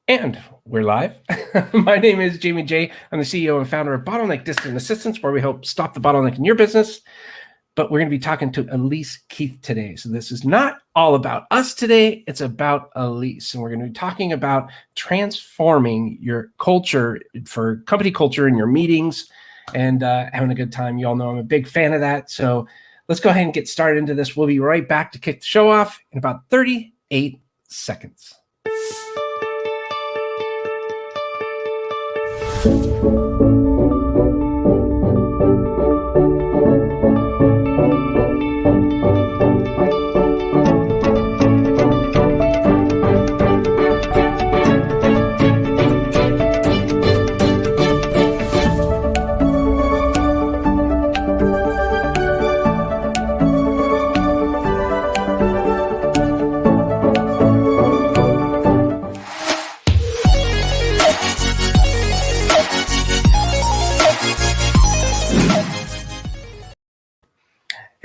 And we're live. My name is Jamie J. I'm the CEO and founder of Bottleneck Distant Assistance, where we help stop the bottleneck in your business. But we're going to be talking to Elise Keith today. So this is not all about us today. It's about Elise. And we're going to be talking about transforming your culture for company culture in your meetings and having a good time. You all know I'm a big fan of that. So let's go ahead and get started into this. We'll be right back to kick the show off in about 38 seconds.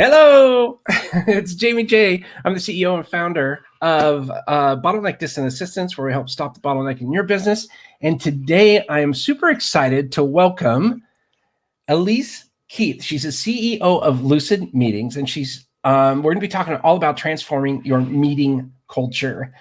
Hello, it's Jamie J. I'm the CEO and founder of Bottleneck Distant Assistance, where we help stop the bottleneck in your business. And today I am super excited to welcome Elise Keith. She's a CEO of Lucid Meetings, and we're going to be talking all about transforming your meeting culture.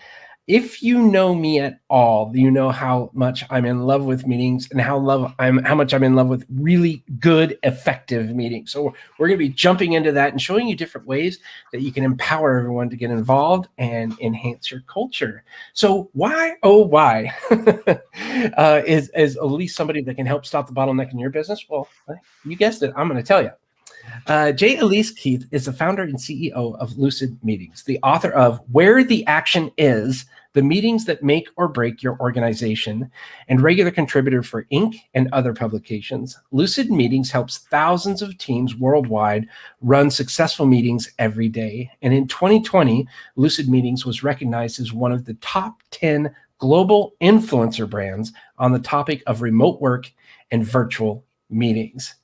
If you know me at all, you know how much I'm in love with meetings and how much I'm in love with really good, effective meetings. So we're going to be jumping into that and showing you different ways that you can empower everyone to get involved and enhance your culture. So why, is Elise somebody that can help stop the bottleneck in your business? Well, you guessed it. I'm going to tell you. J Elise Keith is the founder and CEO of Lucid Meetings, the author of Where the Action Is, the Meetings That Make or Break Your Organization, and regular contributor for Inc. and other publications. Lucid Meetings helps thousands of teams worldwide run successful meetings every day. And in 2020, Lucid Meetings was recognized as one of the top 10 global influencer brands on the topic of remote work and virtual meetings.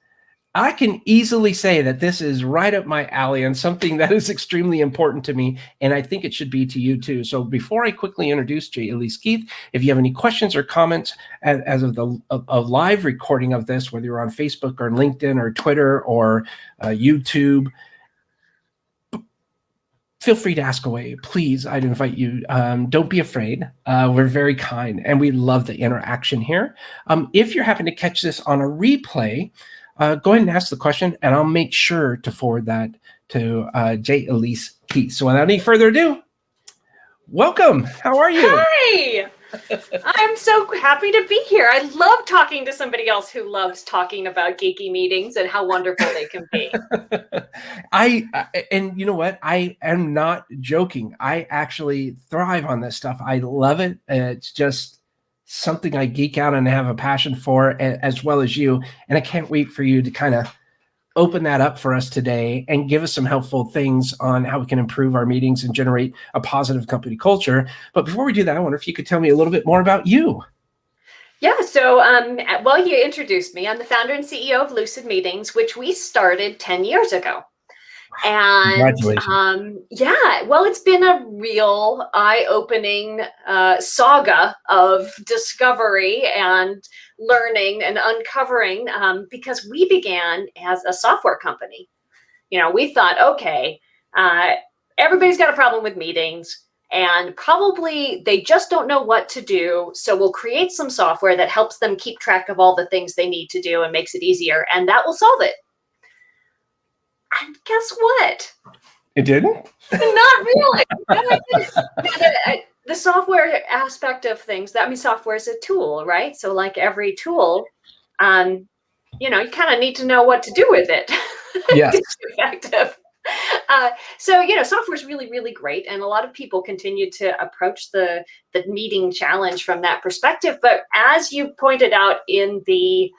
I can easily say that this is right up my alley and something that is extremely important to me, and I think it should be to you too. So before I quickly introduce J Elise Keith, if you have any questions or comments as of the live recording of this, whether you're on Facebook or LinkedIn or Twitter or YouTube, feel free to ask away. Please, I'd invite you. Don't be afraid. We're very kind, and we love the interaction here. If you're happen to catch this on a replay, go ahead and ask the question, and I'll make sure to forward that to J Elise Keith. So without any further ado, welcome. How are you? Hi. I'm so happy to be here. I love talking to somebody else who loves talking about geeky meetings and how wonderful they can be. And you know what? I am not joking. I actually thrive on this stuff. I love it. It's just something I geek out and have a passion for, as well as you. And I can't wait for you to kind of open that up for us today and give us some helpful things on how we can improve our meetings and generate a positive company culture. But before we do that, I wonder if you could tell me a little bit more about you. Yeah, so well, you introduced me. I'm the founder and CEO of Lucid Meetings, which we started 10 years ago. And yeah, well, it's been a real eye-opening saga of discovery and learning and uncovering, because we began as a software company. You know, we thought, okay, everybody's got a problem with meetings, and probably they just don't know what to do. So we'll create some software that helps them keep track of all the things they need to do and makes it easier, and that will solve it. And guess what? It didn't? Not really. The software aspect of things, software is a tool, right? So like every tool, you kind of need to know what to do with it. Yes. It's effective. So, software is really, really great. And a lot of people continue to approach the meeting challenge from that perspective. But as you pointed out in the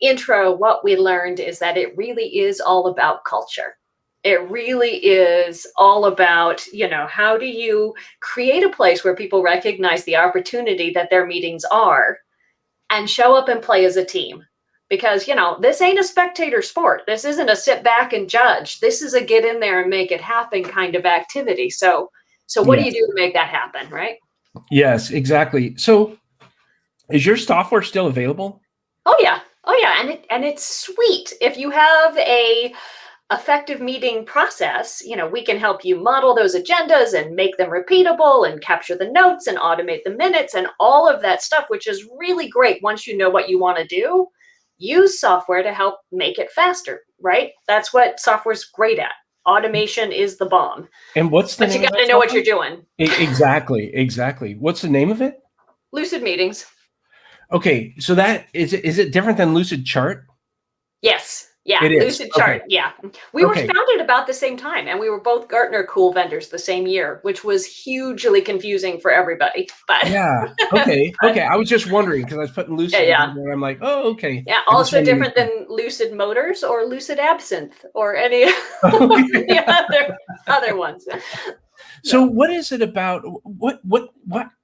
intro, what we learned is that it really is all about culture. It really is all about, how do you create a place where people recognize the opportunity that their meetings are and show up and play as a team? Because, this ain't a spectator sport. This isn't a sit back and judge. This is a get in there and make it happen kind of activity. So what do you do to make that happen, right? Yes, exactly. So Is your software still available? Oh yeah. And it's sweet. If you have a effective meeting process, we can help you model those agendas and make them repeatable and capture the notes and automate the minutes and all of that stuff, which is really great once you know what you want to do. Use software to help make it faster, right? That's what software's great at. Automation is the bomb. And what's the name? But you got to know what you're doing. Exactly. What's the name of it? Lucid Meetings. Okay, so that is it different than Lucid Chart? Yes. Yeah, it is. Lucid Chart. Okay. Yeah. We were founded about the same time, and we were both Gartner Cool vendors the same year, which was hugely confusing for everybody. But yeah. Okay. I was just wondering because I was putting Lucid and I'm like, oh, okay. Yeah, also different than Lucid Motors or Lucid Absinthe or any the other ones. So what is it about what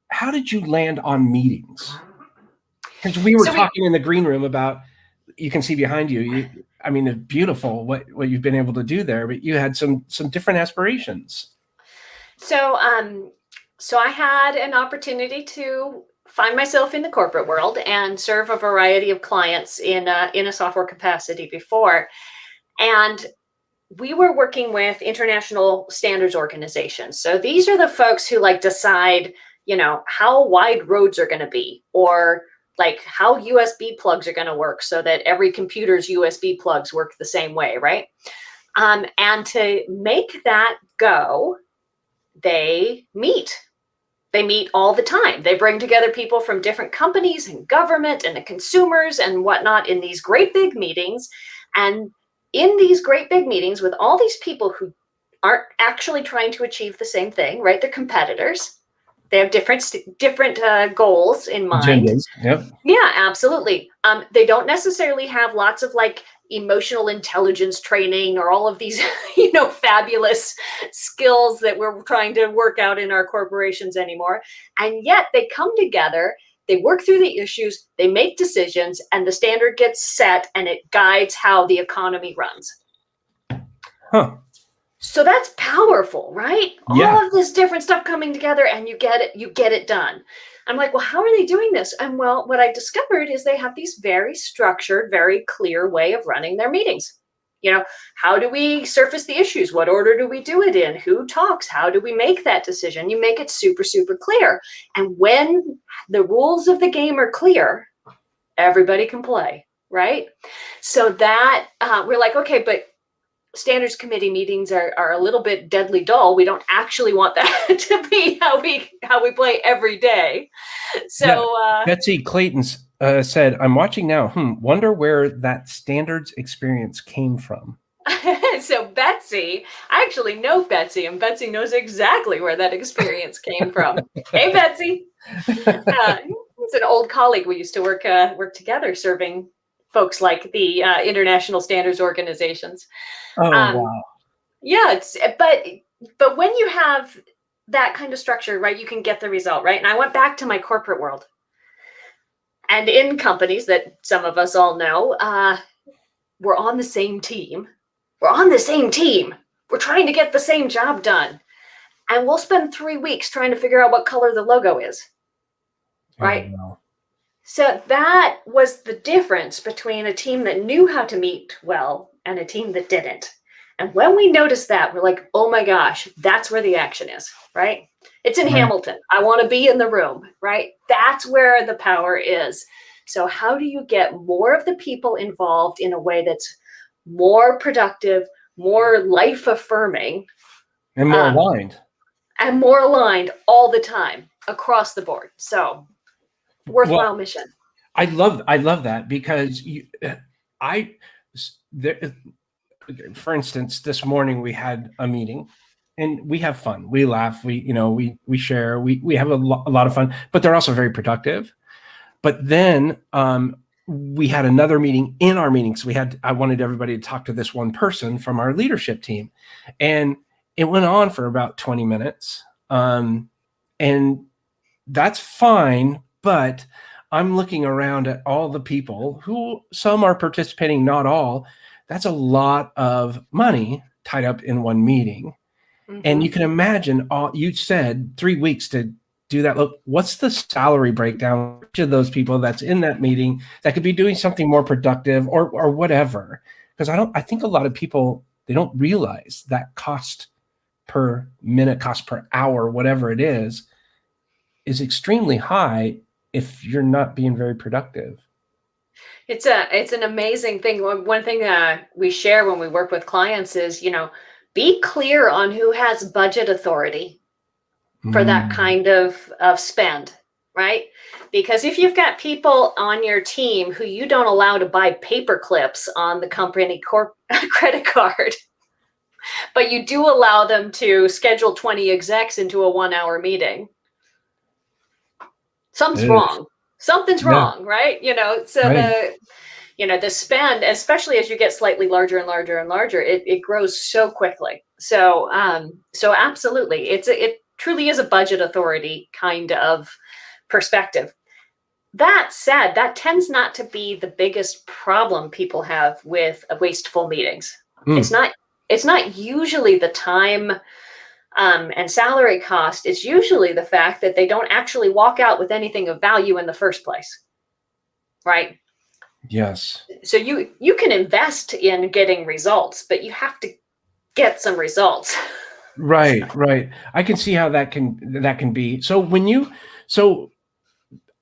how did you land on meetings? Because we were talking in the green room about, you can see behind you, I mean, it's beautiful what you've been able to do there, but you had some different aspirations. So I had an opportunity to find myself in the corporate world and serve a variety of clients in a software capacity before. And we were working with international standards organizations. So these are the folks who decide, how wide roads are going to be, or how USB plugs are going to work so that every computer's USB plugs work the same way, right? And to make that go, they meet. They meet all the time. They bring together people from different companies and government and the consumers and whatnot in these great big meetings. And in these great big meetings with all these people who aren't actually trying to achieve the same thing, right? They're competitors. They have different goals in mind. Agendas. Yep. Yeah, absolutely. They don't necessarily have lots of emotional intelligence training or all of these, fabulous skills that we're trying to work out in our corporations anymore. And yet they come together, they work through the issues, they make decisions, and the standard gets set and it guides how the economy runs. Huh. So that's powerful, right? Yeah. All of this different stuff coming together and you get it done. I'm like, well, how are they doing this? And well, what I discovered is they have these very structured, very clear way of running their meetings. How do we surface the issues? What order do we do it in? Who talks? How do we make that decision? You make it super, super clear. And when the rules of the game are clear, everybody can play, right? So that we're like, okay, but standards committee meetings are a little bit deadly dull. We don't actually want that to be how we play every day. So Betsy Clayton said, "I'm watching now. Wonder where that standards experience came from." So Betsy, I actually know Betsy, and Betsy knows exactly where that experience came from. Hey, Betsy. It's an old colleague. We used to work together serving folks like the international standards organizations. Oh, wow. Yeah, but when you have that kind of structure, right, you can get the result, right? And I went back to my corporate world. And in companies that some of us all know, we're on the same team. We're trying to get the same job done. And we'll spend 3 weeks trying to figure out what color the logo is, right? Oh, wow. So that was the difference between a team that knew how to meet well and a team that didn't. And when we noticed that, we're like, oh my gosh, that's where the action is, right? It's in Hamilton. I want to be in the room, right? That's where the power is. So how do you get more of the people involved in a way that's more productive, more life-affirming, and more aligned? And more aligned all the time across the board. So worthwhile mission. I love that because for instance, this morning we had a meeting and we have fun. We laugh, we share, we have a lot of fun, but they're also very productive. But then we had another meeting in our meeting. So I wanted everybody to talk to this one person from our leadership team. And it went on for about 20 minutes. And that's fine, but I'm looking around at all the people who some are participating, not all. That's a lot of money tied up in one meeting. Mm-hmm. And you can imagine you said 3 weeks to do that. Look, what's the salary breakdown to those people that's in that meeting that could be doing something more productive or whatever? Because I think a lot of people, they don't realize that cost per minute, cost per hour, whatever it is extremely high if you're not being very productive. It's an amazing thing. One thing that we share when we work with clients is, be clear on who has budget authority for that kind of spend, right? Because if you've got people on your team who you don't allow to buy paper clips on the company credit card, but you do allow them to schedule 20 execs into a 1-hour meeting, something's wrong. Something's wrong, right? So right. The spend, especially as you get slightly larger and larger and larger, it grows so quickly. So absolutely, it truly is a budget authority kind of perspective. That said, that tends not to be the biggest problem people have with wasteful meetings. It's not usually the time and salary cost. It's usually the fact that they don't actually walk out with anything of value in the first place, right? Yes. So you can invest in getting results, but you have to get some results. Right. I can see how that can be. So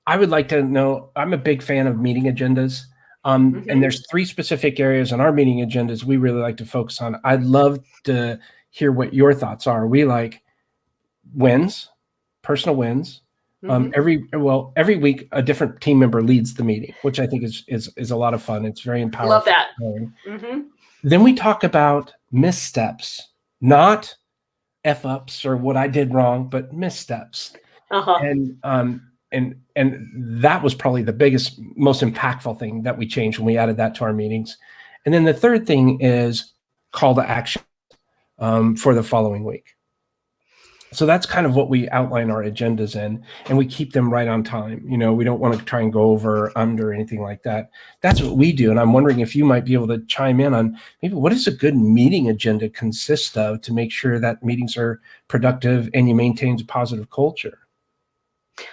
I would like to know, I'm a big fan of meeting agendas. And there's 3 specific areas on our meeting agendas we really like to focus on. I'd love to hear what your thoughts are. We like wins, personal wins. Every week a different team member leads the meeting, which I think is a lot of fun. It's very empowering. Love that. Then we talk about missteps, not F-ups or what I did wrong, but missteps. And that was probably the biggest, most impactful thing that we changed when we added that to our meetings. And then the third thing is call to action for the following week. So that's kind of what we outline our agendas in, and we keep them right on time. We don't want to try and go over or under anything like that. That's what we do. And I'm wondering if you might be able to chime in on maybe what does a good meeting agenda consist of to make sure that meetings are productive and you maintain a positive culture.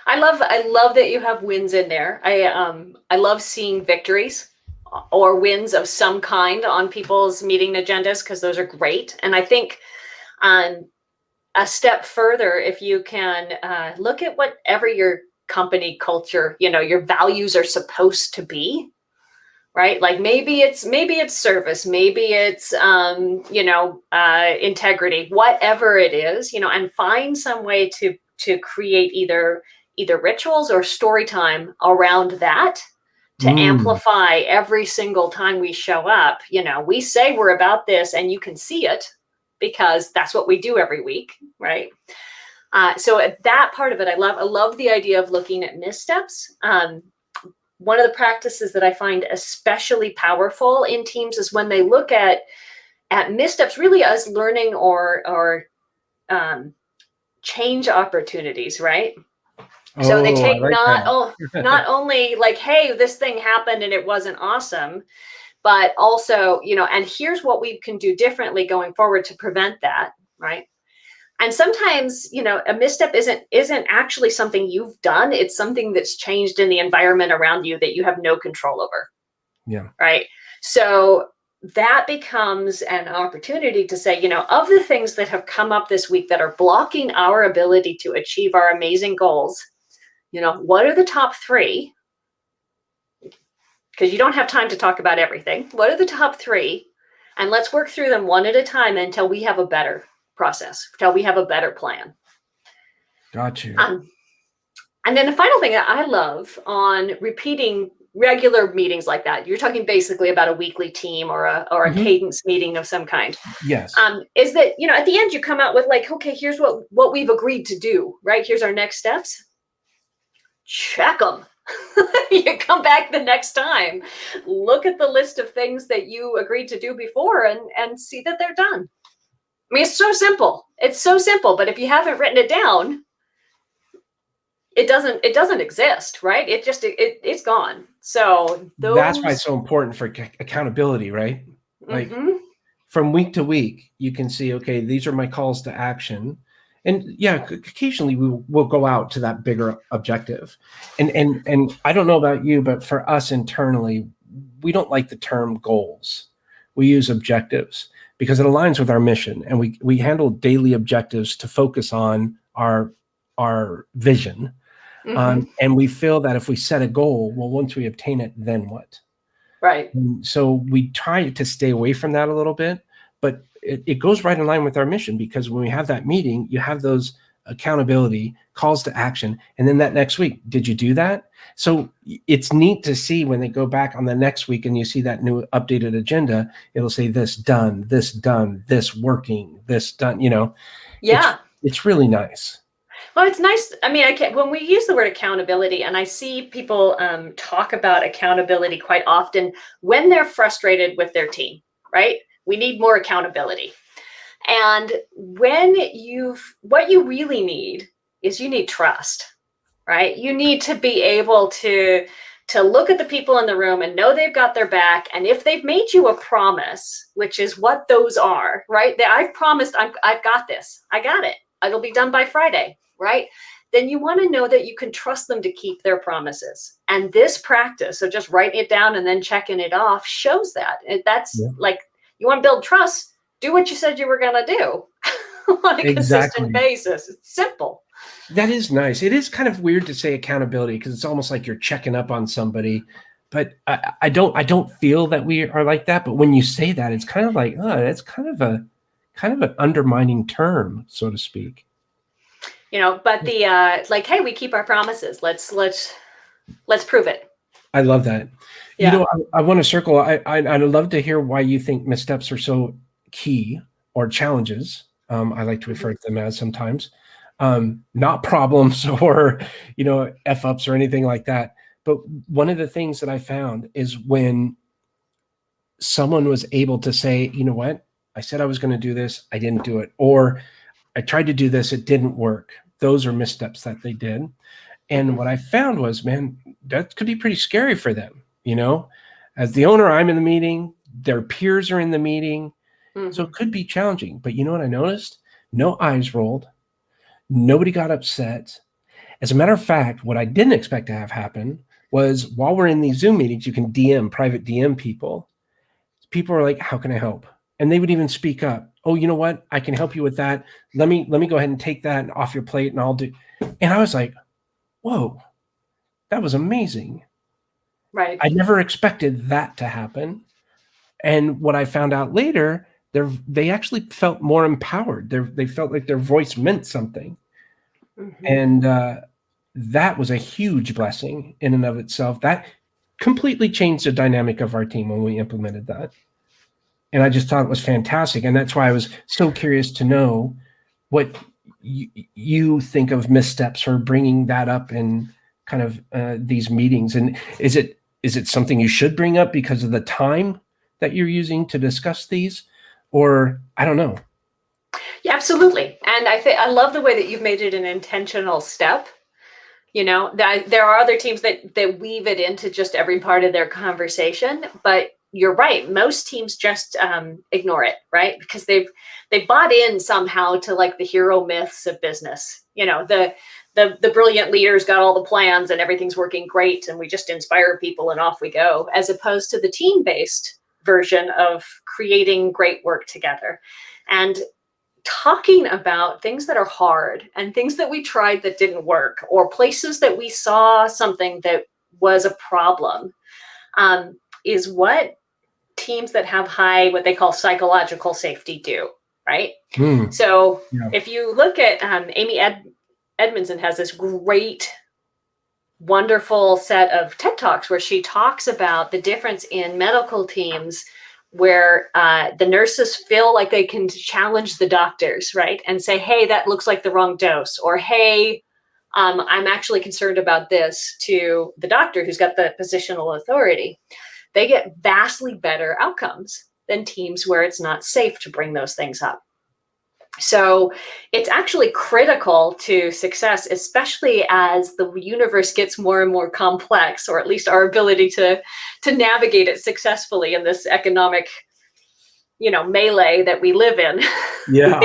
I love that you have wins in there. I love seeing victories or wins of some kind on people's meeting agendas, because those are great. And I think a step further, if you can look at whatever your company culture, your values are supposed to be, right? Like maybe it's service, maybe it's integrity, whatever it is, and find some way to create either rituals or story time around that to amplify every single time we show up. We say we're about this, and you can see it, because that's what we do every week, right? So that part of it, I love the idea of looking at missteps. One of the practices that I find especially powerful in teams is when they look at missteps really as learning or change opportunities, right? So they take not only like, hey, this thing happened and it wasn't awesome, but also, and here's what we can do differently going forward to prevent that, right? And sometimes, a misstep isn't actually something you've done. It's something that's changed in the environment around you that you have no control over. Yeah. Right. So that becomes an opportunity to say, of the things that have come up this week that are blocking our ability to achieve our amazing goals, what are the top 3? Because you don't have time to talk about everything. What are the top 3? And let's work through them one at a time until we have a better process, until we have a better plan. Got you. And then the final thing that I love on repeating regular meetings like that, you're talking basically about a weekly team or a cadence meeting of some kind. Yes. Is that, at the end you come out with like, okay, here's what we've agreed to do, right? Here's our next steps. Check them. You come back the next time, look at the list of things that you agreed to do before and see that they're done. I mean, it's so simple. But if you haven't written it down, it doesn't exist, right? It's gone. So that's why it's so important for accountability, right? Like from week to week, you can see, okay, these are my calls to action. And yeah, occasionally we'll go out to that bigger objective. And I don't know about you, but for us internally, we don't like the term goals. We use objectives because it aligns with our mission, and we handle daily objectives to focus on our vision. And we feel that if we set a goal, well, once we obtain it, then what? Right. And so we try to stay away from that a little bit, but it goes right in line with our mission, because when we have that meeting, you have those accountability calls to action. And then that next week, did you do that? So it's neat to see when they go back on the next week and you see that new updated agenda, it'll say this done, this working, this done, Yeah. It's really nice. Well, it's nice. I mean, when we use the word accountability, and I see people talk about accountability quite often when they're frustrated with their team, right? We need more accountability. And what you really need is you need trust, right? You need to be able to look at the people in the room and know they've got their back. And if they've made you a promise, which is what those are, right? That I've promised, I've got this, I got it. It'll be done by Friday, right? Then you want to know that you can trust them to keep their promises. And this practice of just writing it down and then checking it off shows that. That's like, you want to build trust, do what you said you were going to do on a consistent basis. It's simple. That is nice. It is kind of weird to say accountability because it's almost like you're checking up on somebody, but I don't feel that we are like that. But when you say that, it's kind of like, it's kind of an undermining term, so to speak. But the like, hey, we keep our promises. Let's prove it. I love that. Yeah. I want to circle. I'd love to hear why you think missteps are so key, or challenges. I like to refer to them as sometimes. Not problems or, F-ups or anything like that. But one of the things that I found is when someone was able to say, you know what, I said I was going to do this, I didn't do it. Or I tried to do this, it didn't work. Those are missteps that they did. And what I found was, man, that could be pretty scary for them. As the owner, I'm in the meeting, their peers are in the meeting. So it could be challenging. But you know what I noticed? No eyes rolled. Nobody got upset. As a matter of fact, what I didn't expect to have happen was while we're in these Zoom meetings, you can private DM people. People are like, how can I help? And they would even speak up. Oh, you know what? I can help you with that. Let me go ahead and take that off your plate and I'll do. And I was like, whoa, that was amazing. Right. I never expected that to happen. And what I found out later, they actually felt more empowered. They felt like their voice meant something. And that was a huge blessing in and of itself. That completely changed the dynamic of our team when we implemented that. And I just thought it was fantastic. And that's why I was so curious to know what you think of missteps or bringing that up in kind of these meetings. And is it something you should bring up because of the time that you're using to discuss these? Or I don't know. Yeah, absolutely. And I love the way that you've made it an intentional step. There are other teams that weave it into just every part of their conversation, but you're right. Most teams just ignore it, right? Because they've bought in somehow to like the hero myths of business. The brilliant leaders got all the plans and everything's working great, and we just inspire people and off we go, as opposed to the team-based version of creating great work together and talking about things that are hard and things that we tried that didn't work, or places that we saw something that was a problem, is what teams that have high, what they call psychological safety do, right? So if you look at Amy Edmondson has this great, wonderful set of TED Talks where she talks about the difference in medical teams where the nurses feel like they can challenge the doctors, right? And say, hey, that looks like the wrong dose, or hey, I'm actually concerned about this, to the doctor who's got the positional authority. They get vastly better outcomes than teams where it's not safe to bring those things up. So it's actually critical to success, especially as the universe gets more and more complex, or at least our ability to navigate it successfully in this economic, melee that we live in. Yeah.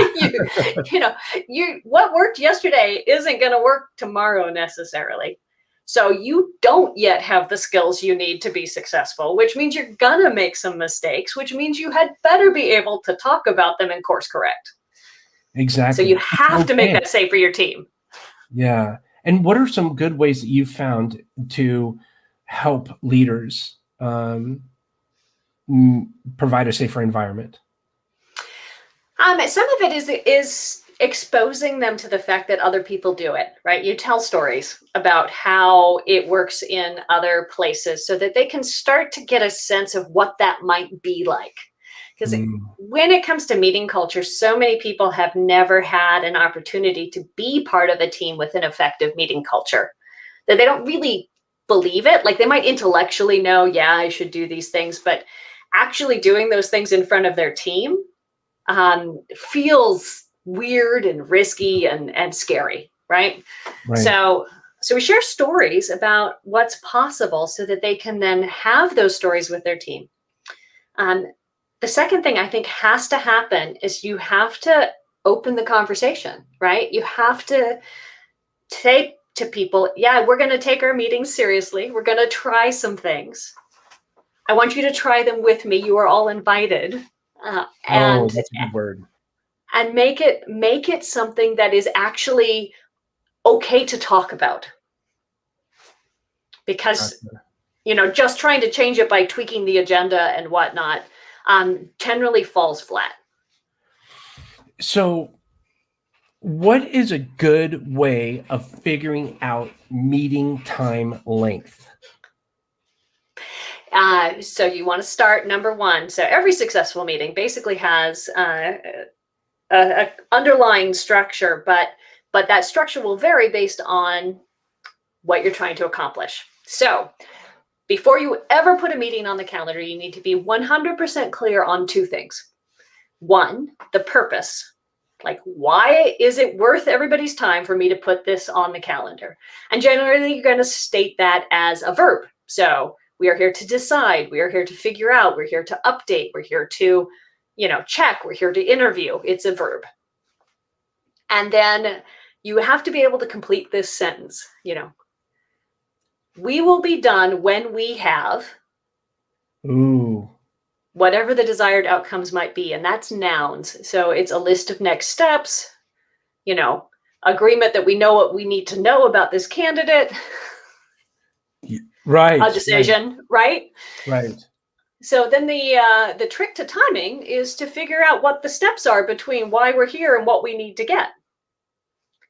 What worked yesterday isn't going to work tomorrow necessarily. So you don't yet have the skills you need to be successful, which means you're going to make some mistakes, which means you had better be able to talk about them and course correct. Exactly. So you have to make that safe for your team. Yeah. And what are some good ways that you've found to help leaders provide a safer environment? Some of it is exposing them to the fact that other people do it, right? You tell stories about how it works in other places so that they can start to get a sense of what that might be like. Because when it comes to meeting culture, so many people have never had an opportunity to be part of a team with an effective meeting culture, that they don't really believe it. Like they might intellectually know, yeah, I should do these things, but actually doing those things in front of their team feels weird and risky and scary, right? So we share stories about what's possible so that they can then have those stories with their team. The second thing I think has to happen is you have to open the conversation, right? You have to say to people, yeah, we're going to take our meetings seriously. We're going to try some things. I want you to try them with me. You are all invited. And that's a good word. And make it something that is actually okay to talk about. Because, just trying to change it by tweaking the agenda and whatnot generally falls flat. So what is a good way of figuring out meeting time length? So you want to start number one. So every successful meeting basically has a underlying structure, but that structure will vary based on what you're trying to accomplish. So before you ever put a meeting on the calendar, you need to be 100% clear on two things. One, the purpose. Like, why is it worth everybody's time for me to put this on the calendar? And generally, you're going to state that as a verb. So we are here to decide. We are here to figure out. We're here to update. We're here to, check. We're here to interview. It's a verb. And then you have to be able to complete this sentence. We will be done when we have whatever the desired outcomes might be. And that's nouns. So it's a list of next steps, agreement that we know what we need to know about this candidate. Right. A decision, right? Right. So then the trick to timing is to figure out what the steps are between why we're here and what we need to get.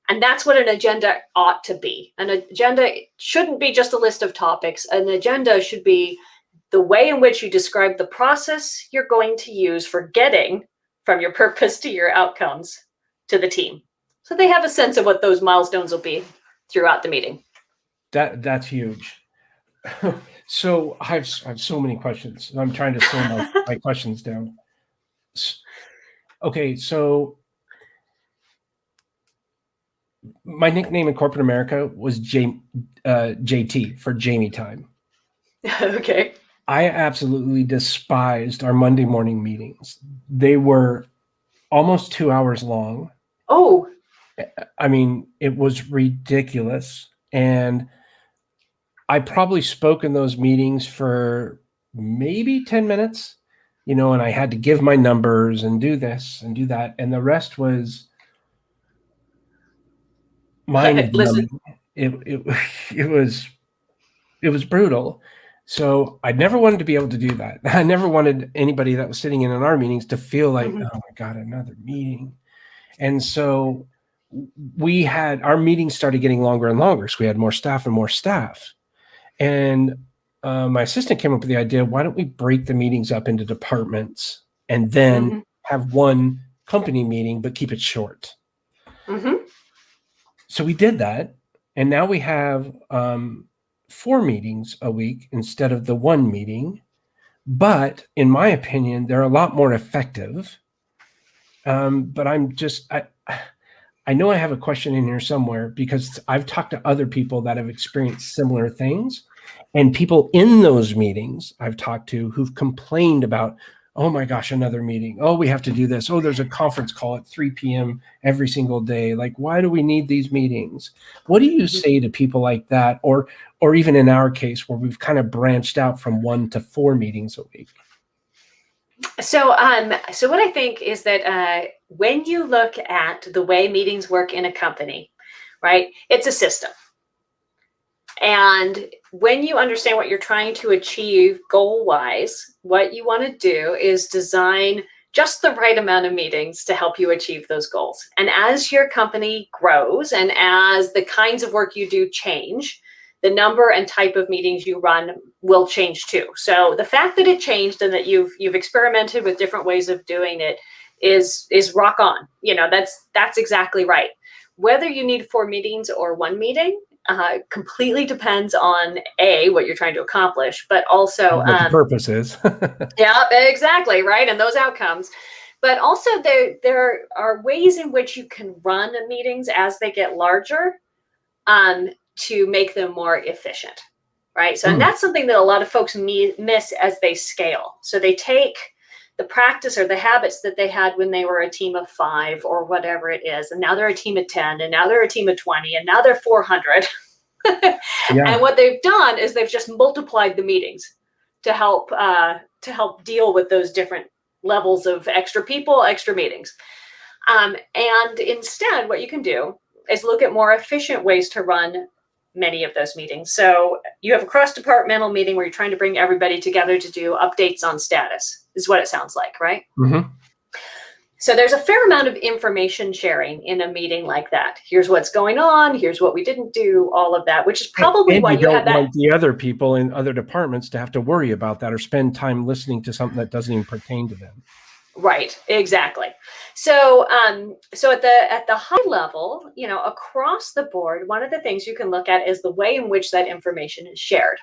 And that's what an agenda ought to be. An agenda shouldn't be just a list of topics. An agenda should be the way in which you describe the process you're going to use for getting from your purpose to your outcomes to the team. So they have a sense of what those milestones will be throughout the meeting. That's huge. So I have so many questions. I'm trying to slow my questions down. Okay, so my nickname in corporate America was JT for Jamie time. Okay. I absolutely despised our Monday morning meetings. They were almost 2 hours long. Oh. I mean, it was ridiculous. And I probably spoke in those meetings for maybe 10 minutes, and I had to give my numbers and do this and do that. And the rest was mind-numbing. It was brutal. So I never wanted to be able to do that. I never wanted anybody that was sitting in on our meetings to feel like, oh my God, another meeting. And so our meetings started getting longer and longer. So we had more staff and more staff. And my assistant came up with the idea, why don't we break the meetings up into departments and then have one company meeting, but keep it short. So we did that. And now we have 4 meetings a week instead of the 1 meeting. But in my opinion, they're a lot more effective. But I know I have a question in here somewhere because I've talked to other people that have experienced similar things, and people in those meetings I've talked to who've complained about, Oh my gosh, another meeting. Oh, we have to do this. Oh, there's a conference call at 3 p.m. every single day. Like, why do we need these meetings? What do you say to people like that? Or even in our case where we've kind of branched out from 1 to 4 meetings a week? So what I think is that when you look at the way meetings work in a company, right, it's a system. And when you understand what you're trying to achieve goal-wise, what you want to do is design just the right amount of meetings to help you achieve those goals. And as your company grows and as the kinds of work you do change, the number and type of meetings you run will change too. So the fact that it changed and that you've experimented with different ways of doing it is rock on. That's exactly right. Whether you need 4 meetings or 1 meeting completely depends on what you're trying to accomplish, but also what the purpose is. Yeah, exactly, right, and those outcomes. But also there are ways in which you can run meetings as they get larger to make them more efficient, right? So, and that's something that a lot of folks miss as they scale. So they take the practice or the habits that they had when they were a team of 5 or whatever it is, and now they're a team of 10, and now they're a team of 20, and now they're 400. And what they've done is they've just multiplied the meetings to help deal with those different levels of extra people, extra meetings. And instead, what you can do is look at more efficient ways to run many of those meetings. So you have a cross-departmental meeting where you're trying to bring everybody together to do updates on status, is what it sounds like, right? Mm-hmm. So there's a fair amount of information sharing in a meeting like that. Here's what's going on. Here's what we didn't do, all of that, which is probably why you have that. Want the other people in other departments to have to worry about that or spend time listening to something that doesn't even pertain to them. Right, exactly. So at the high level, across the board, one of the things you can look at is the way in which that information is shared.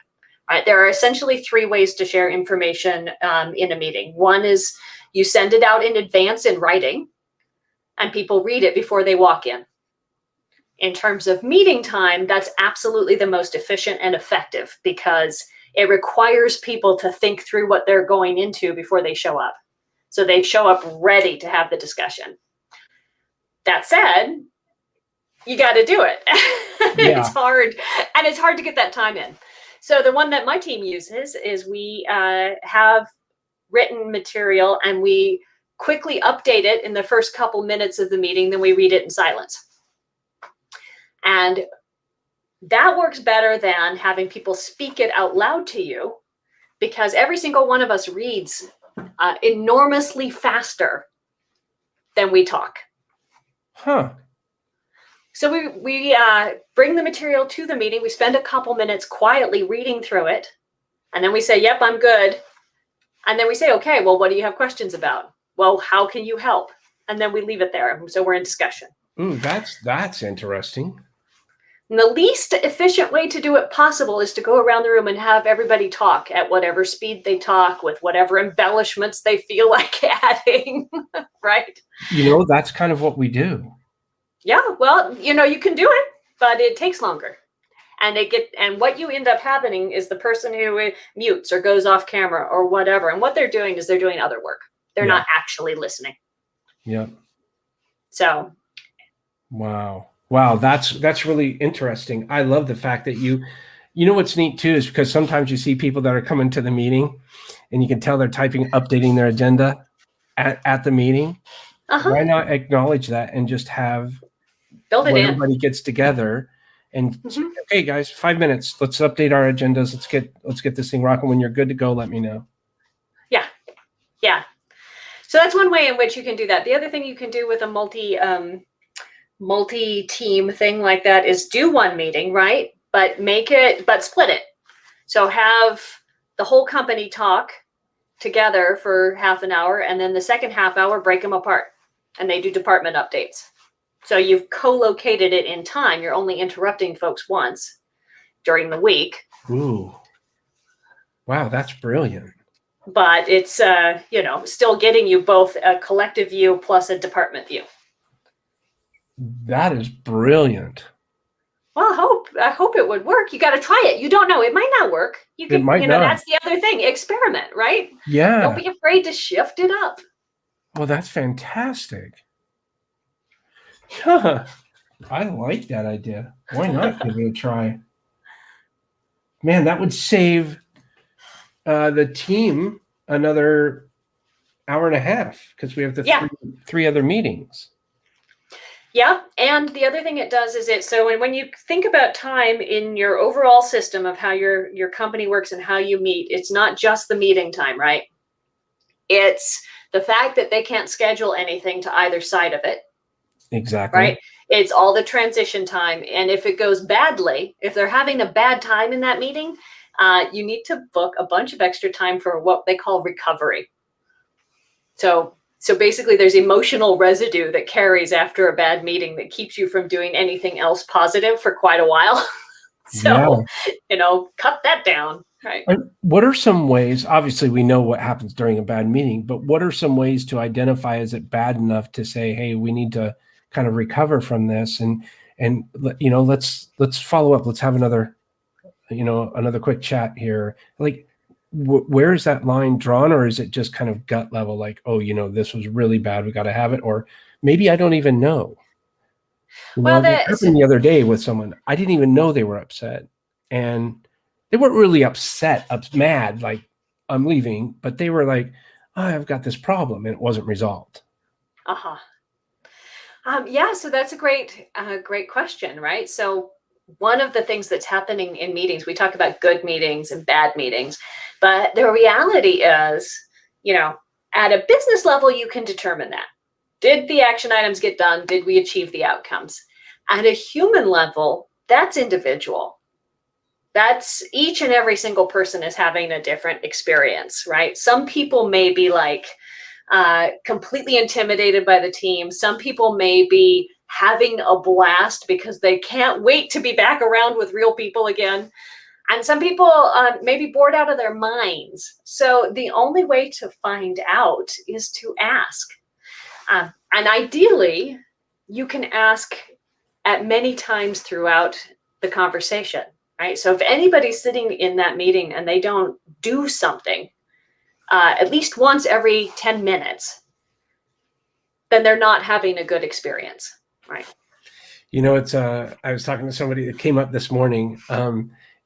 Right, there are essentially 3 ways to share information in a meeting. One is you send it out in advance in writing, and people read it before they walk in. In terms of meeting time, that's absolutely the most efficient and effective because it requires people to think through what they're going into before they show up. So they show up ready to have the discussion. That said, you got to do it. Yeah. It's hard, and it's hard to get that time in. So the one that my team uses is we have written material and we quickly update it in the first couple minutes of the meeting, then we read it in silence. And that works better than having people speak it out loud to you because every single one of us reads enormously faster than we talk. Huh. So we bring the material to the meeting. We spend a couple minutes quietly reading through it. And then we say, yep, I'm good. And then we say, okay, well, what do you have questions about? Well, how can you help? And then we leave it there. So we're in discussion. Ooh, that's interesting. And the least efficient way to do it possible is to go around the room and have everybody talk at whatever speed they talk with whatever embellishments they feel like adding, right? That's kind of what we do. Yeah, well, you can do it, but it takes longer. And what you end up happening is the person who mutes or goes off camera or whatever. And what they're doing is they're doing other work. They're not actually listening. Yeah. So. Wow, that's really interesting. I love the fact that what's neat too is because sometimes you see people that are coming to the meeting and you can tell they're updating their agenda at the meeting. Why not acknowledge that and just have build it in. Everybody gets together and okay, guys, 5 minutes. Let's update our agendas. Let's get this thing rocking. When you're good to go, let me know. Yeah. Yeah. So that's one way in which you can do that. The other thing you can do with a multi-team thing like that is do 1 meeting, right? But split it. So have the whole company talk together for half an hour, and then the second half hour, break them apart and they do department updates. So you've co-located it in time. You're only interrupting folks once during the week. Ooh. Wow, that's brilliant. But it's, still getting you both a collective view plus a department view. That is brilliant. Well, I hope it would work. You got to try it. You don't know. It might not work. You It can, might not. that's the other thing. Experiment, right? Yeah. Don't be afraid to shift it up. Well, that's fantastic. Huh. I like that idea. Why not give it a try? Man, that would save the team another hour and a half because we have the three other meetings. Yeah, and the other thing it does is so when you think about time in your overall system of how your company works and how you meet, it's not just the meeting time, right? It's the fact that they can't schedule anything to either side of it. Exactly. Right? It's all the transition time. And if it goes badly, if they're having a bad time in that meeting, you need to book a bunch of extra time for what they call recovery. So basically there's emotional residue that carries after a bad meeting that keeps you from doing anything else positive for quite a while. So, cut that down. Right. What are some ways, obviously we know what happens during a bad meeting, but what are some ways to identify, is it bad enough to say, hey, we need to kind of recover from this and let's follow up. Let's have another quick chat here. Like, where is that line drawn, or is it just kind of gut level? Like, oh, this was really bad. We got to have it. Or maybe I don't even know. That happened the other day with someone. I didn't even know they were upset, and they weren't really upset, mad, like I'm leaving, but they were like, oh, I've got this problem, and it wasn't resolved. So that's a great question, right? So one of the things that's happening in meetings, we talk about good meetings and bad meetings, but the reality is, at a business level, you can determine that. Did the action items get done? Did we achieve the outcomes? At a human level, that's individual. That's each and every single person is having a different experience, right? Some people may be like completely intimidated by the team. Some people may be having a blast because they can't wait to be back around with real people again. And some people may be bored out of their minds. So the only way to find out is to ask. And ideally, you can ask at many times throughout the conversation, right? So if anybody's sitting in that meeting and they don't do something at least once every 10 minutes, then they're not having a good experience, right? It's I was talking to somebody that came up this morning,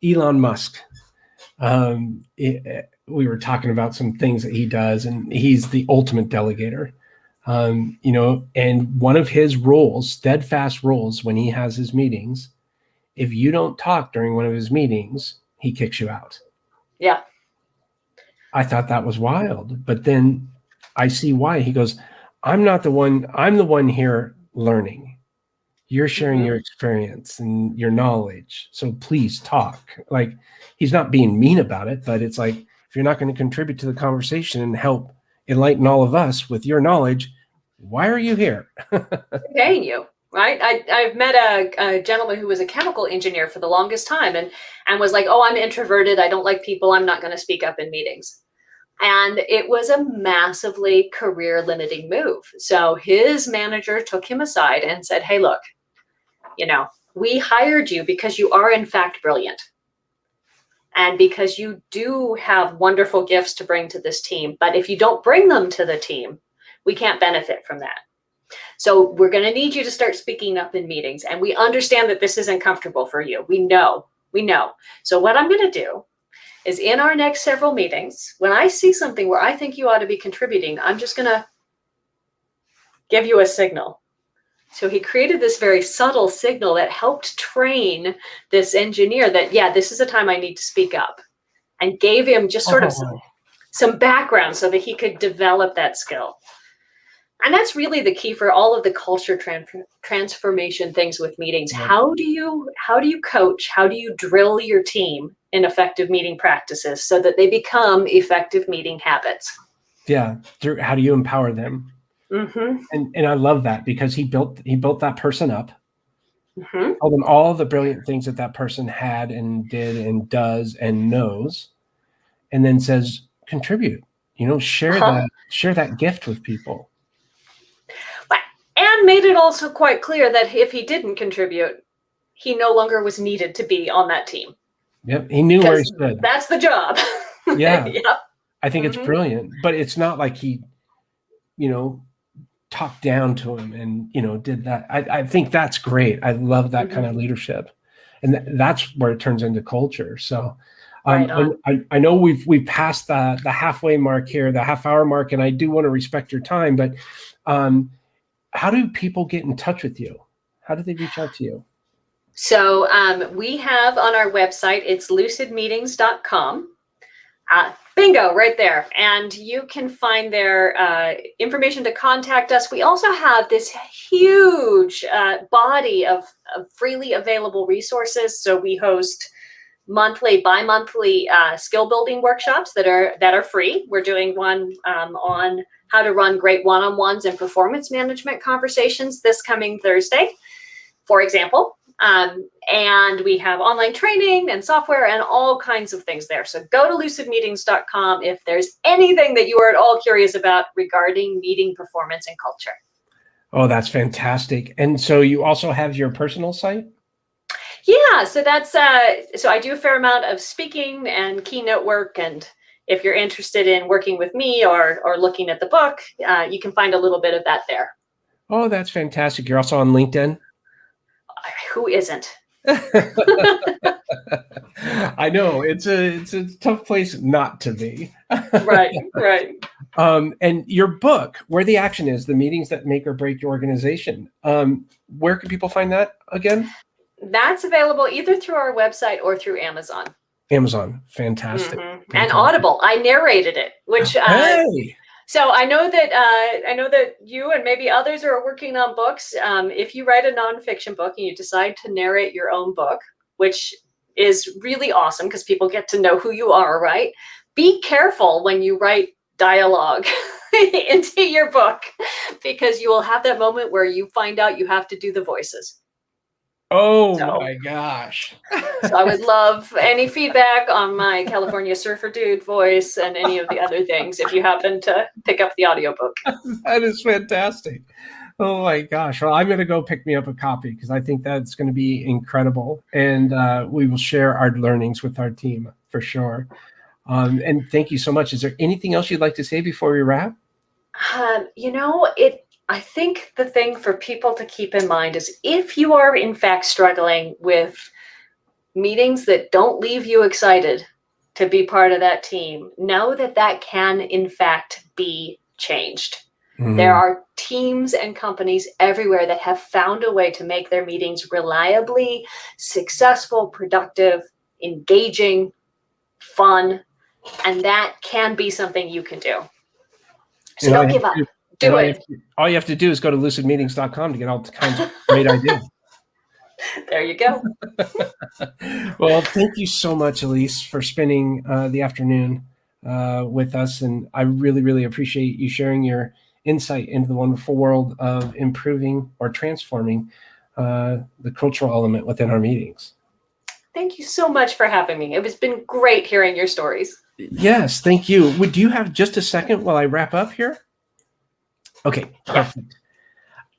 Elon Musk. We were talking about some things that he does, and he's the ultimate delegator. And one of his rules, steadfast rules, when he has his meetings, if you don't talk during one of his meetings, he kicks you out. Yeah. I thought that was wild, but then I see why. He goes, I'm the one here learning. You're sharing your experience and your knowledge. So please talk. Like, he's not being mean about it, but it's like, if you're not going to contribute to the conversation and help enlighten all of us with your knowledge, why are you here? Paying you, right? I've met a gentleman who was a chemical engineer for the longest time and was like, oh, I'm introverted. I don't like people. I'm not going to speak up in meetings. And it was a massively career limiting move. So his manager took him aside and said, hey, look, we hired you because you are in fact brilliant. And because you do have wonderful gifts to bring to this team. But if you don't bring them to the team, we can't benefit from that. So we're going to need you to start speaking up in meetings. And we understand that this isn't comfortable for you. We know. So what I'm going to do is, in our next several meetings, when I see something where I think you ought to be contributing, I'm just going to give you a signal. So he created this very subtle signal that helped train this engineer that, this is a time I need to speak up, and gave him just sort of some background so that he could develop that skill. And that's really the key for all of the culture transformation things with meetings. Yeah. How do you coach? How do you drill your team in effective meeting practices so that they become effective meeting habits? Yeah. How do you empower them? Mm-hmm. And I love that, because he built that person up, told them all the brilliant things that person had and did and does and knows, and then says, contribute, share that gift with people. And made it also quite clear that if he didn't contribute, he no longer was needed to be on that team. Yep. He knew where he stood. That's the job. Yeah. Yep. I think it's brilliant, but it's not like he, talked down to him and, did that. I think that's great. I love that kind of leadership. And that's where it turns into culture. So right on. I know we've passed the halfway mark here, the half-hour mark, and I do want to respect your time, but how do people get in touch with you? How do they reach out to you? So we have on our website, it's lucidmeetings.com. Bingo, right there. And you can find their information to contact us. We also have this huge body of freely available resources. So we host monthly, bi-monthly skill building workshops that are free. We're doing one on how to run great one-on-ones and performance management conversations this coming Thursday, for example. And we have online training and software and all kinds of things there. So go to lucidmeetings.com if there's anything that you are at all curious about regarding meeting performance and culture. Oh, that's fantastic. And so you also have your personal site? Yeah, so that's so I do a fair amount of speaking and keynote work. And if you're interested in working with me or looking at the book, you can find a little bit of that there. Oh, that's fantastic. You're also on LinkedIn? Who isn't? I know it's a tough place not to be. Right. And your book, Where the Action Is, the meetings that make or break your organization. Where can people find that again? That's available either through our website or through Amazon. Amazon, fantastic. Fantastic. And Audible. I narrated it, which so I know that you and maybe others are working on books. If you write a nonfiction book and you decide to narrate your own book, which is really awesome because people get to know who you are, right? Be careful when you write dialogue into your book, because you will have that moment where you find out you have to do the voices. Oh my gosh. So I would love any feedback on my California Surfer Dude voice and any of the other things if you happen to pick up the audiobook. That is fantastic. Oh my gosh. Well, I'm going to go pick me up a copy because I think that's going to be incredible. And we will share our learnings with our team for sure. And thank you so much. Is there anything else you'd like to say before we wrap? I think the thing for people to keep in mind is if you are in fact struggling with meetings that don't leave you excited to be part of that team, know that can in fact be changed. There are teams and companies everywhere that have found a way to make their meetings reliably successful, productive, engaging, fun, and that can be something you can do. So don't give up. Do it. All you have to do is go to lucidmeetings.com to get all kinds of great ideas. There you go. Well, thank you so much, Elise, for spending the afternoon with us. And I really, really appreciate you sharing your insight into the wonderful world of improving or transforming the cultural element within our meetings. Thank you so much for having me. It has been great hearing your stories. Yes, thank you. Do you have just a second while I wrap up here? Okay, perfect.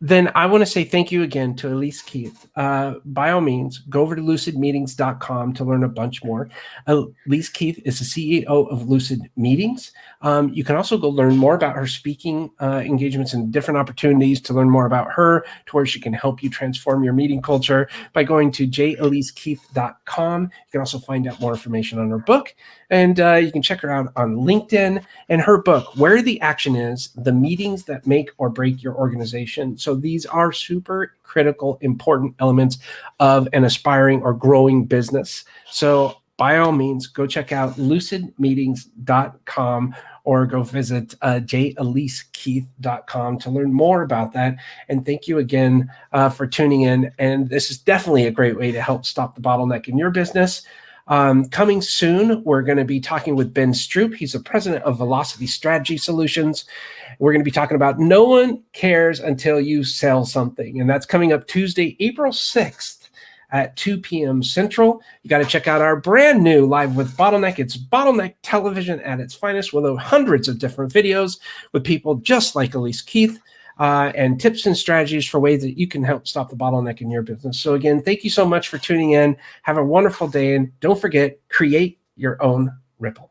Then I want to say thank you again to Elise Keith. By all means, go over to lucidmeetings.com to learn a bunch more. Elise Keith is the CEO of Lucid Meetings. You can also go learn more about her speaking engagements and different opportunities to learn more about her, to where she can help you transform your meeting culture by going to jelisekeith.com. You can also find out more information on her book, and you can check her out on LinkedIn and her book, Where the Action Is, the Meetings That Make or Break Your Organization. So these are super critical, important elements of an aspiring or growing business. So by all means, go check out lucidmeetings.com or go visit jelisekeith.com to learn more about that. And thank you again for tuning in. And this is definitely a great way to help stop the bottleneck in your business. Coming soon, we're going to be talking with Ben Stroop. He's the president of Velocity Strategy Solutions. We're going to be talking about no one cares until you sell something. And that's coming up Tuesday, April 6th at 2 p.m. Central. You got to check out our brand new Live with Bottleneck. It's Bottleneck television at its finest with hundreds of different videos with people just like Elise Keith. and tips and strategies for ways that you can help stop the bottleneck in your business. So again, thank you so much for tuning in. Have a wonderful day. And don't forget, create your own ripple.